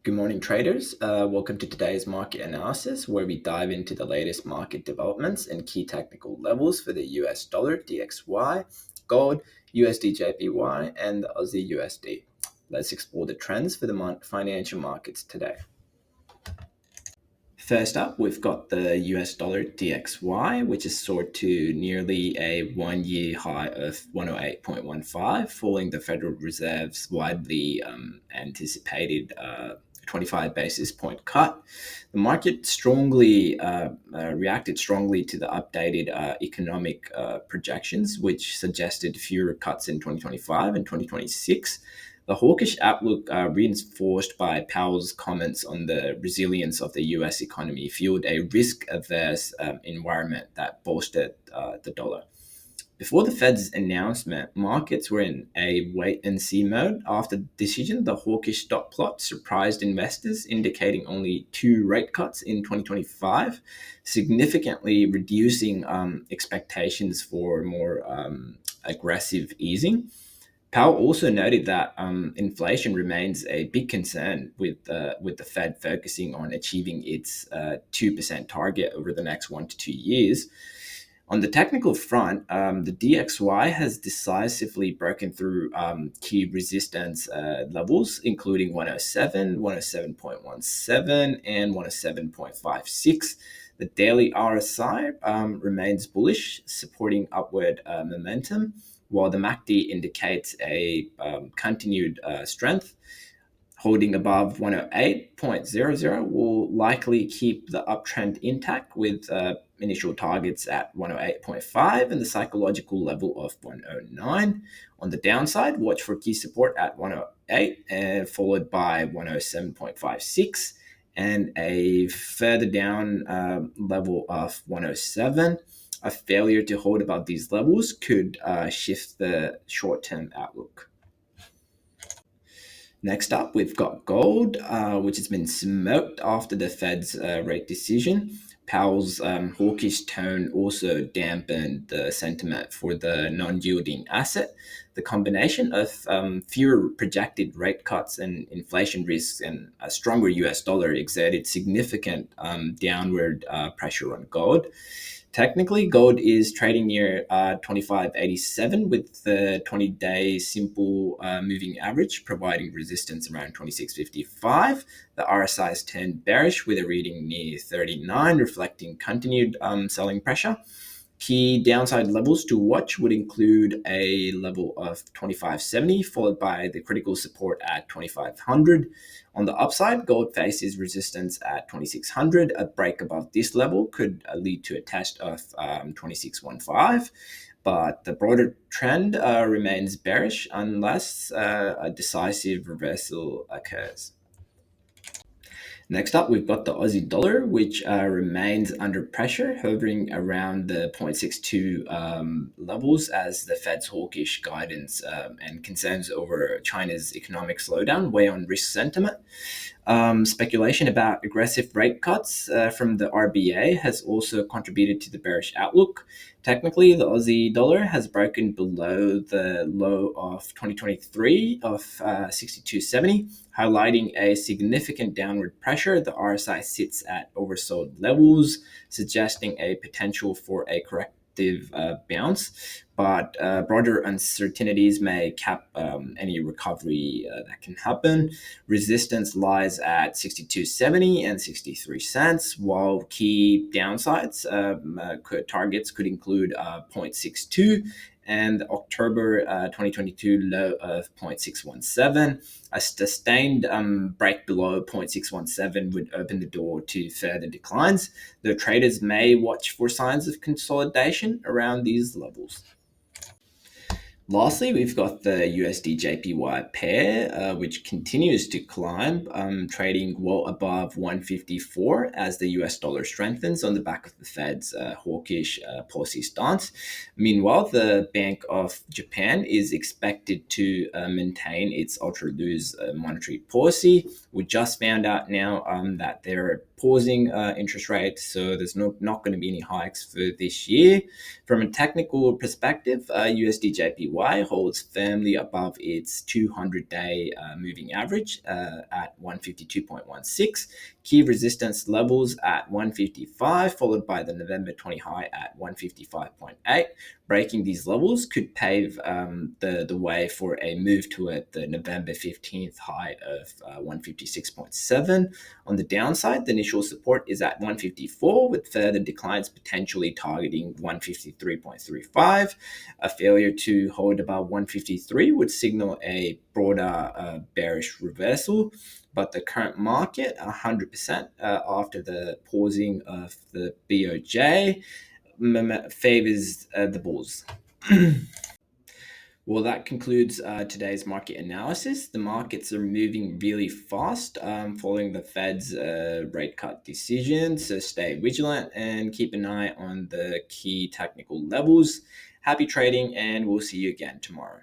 Good morning, traders. Welcome to today's market analysis, where we dive into the latest market developments and key technical levels for the US dollar, DXY, gold, USD JPY, and the Aussie USD. Let's explore the trends for the financial markets today. First up, we've got the US dollar DXY, which has soared to nearly a 1-year high of 108.15, following the Federal Reserve's widely anticipated 25 basis point cut. The market reacted strongly to the updated economic projections, which suggested fewer cuts in 2025 and 2026. The hawkish outlook, reinforced by Powell's comments on the resilience of the US economy, fueled a risk-averse environment that bolstered the dollar. Before the Fed's announcement, markets were in a wait-and-see mode. After the decision, the hawkish dot plot surprised investors, indicating only 2 rate cuts in 2025, significantly reducing expectations for more aggressive easing. Powell also noted that inflation remains a big concern, with the Fed focusing on achieving its 2% target over the next 1 to 2 years. On the technical front, the DXY has decisively broken through key resistance levels, including 107, 107.17, and 107.56. The daily RSI remains bullish, supporting upward momentum, while the MACD indicates a continued strength. Holding above 108.00 will likely keep the uptrend intact, with initial targets at 108.5 and the psychological level of 109. On the downside, watch for key support at 108, and followed by 107.56 and a further down level of 107. A failure to hold above these levels could shift the short-term outlook. Next up, we've got gold, which has been smoked after the Fed's rate decision. Powell's hawkish tone also dampened the sentiment for the non-yielding asset. The combination of fewer projected rate cuts and inflation risks and a stronger US dollar exerted significant downward pressure on gold. Technically, gold is trading near 25.87, with the 20-day simple moving average providing resistance around 26.55. The RSI is turned bearish with a reading near 39, reflecting continued selling pressure. Key downside levels to watch would include a level of 25.70, followed by the critical support at 2500. On the upside, gold faces resistance at 2600. A break above this level could lead to a test of 2615, but the broader trend remains bearish unless a decisive reversal occurs. Next up, we've got the Aussie dollar, which remains under pressure, hovering around the 0.62 levels, as the Fed's hawkish guidance and concerns over China's economic slowdown weigh on risk sentiment. Speculation about aggressive rate cuts from the RBA has also contributed to the bearish outlook. Technically, the Aussie dollar has broken below the low of 2023 of 62.70, highlighting a significant downward pressure. The RSI sits at oversold levels, suggesting a potential for a corrective bounce, but broader uncertainties may cap any recovery that can happen. Resistance lies at 62.70 and 63 cents, while key downsides targets could include 0.62 and the October 2022 low of 0.617. A sustained break below 0.617 would open the door to further declines, though traders may watch for signs of consolidation around these levels. Lastly, we've got the USD JPY pair, which continues to climb, trading well above 154 as the US dollar strengthens on the back of the Fed's hawkish policy stance. Meanwhile, the Bank of Japan is expected to maintain its ultra-loose monetary policy. We just found out now that they're pausing interest rates, so there's not going to be any hikes for this year. From a technical perspective, USD JPY SPY holds firmly above its 200-day moving average at 152.16. Key resistance levels at 155, followed by the November 20 high at 155.8. Breaking these levels could pave the way for a move to the November 15th high of 156.7. On the downside, the initial support is at 154, with further declines potentially targeting 153.35. A failure to hold above 153 would signal a broader bearish reversal, but the current market, 100% after the pausing of the BOJ, favors the bulls. Well, that concludes today's market analysis. The markets are moving really fast following the Fed's rate cut decision. So stay vigilant and keep an eye on the key technical levels. Happy trading, and we'll see you again tomorrow.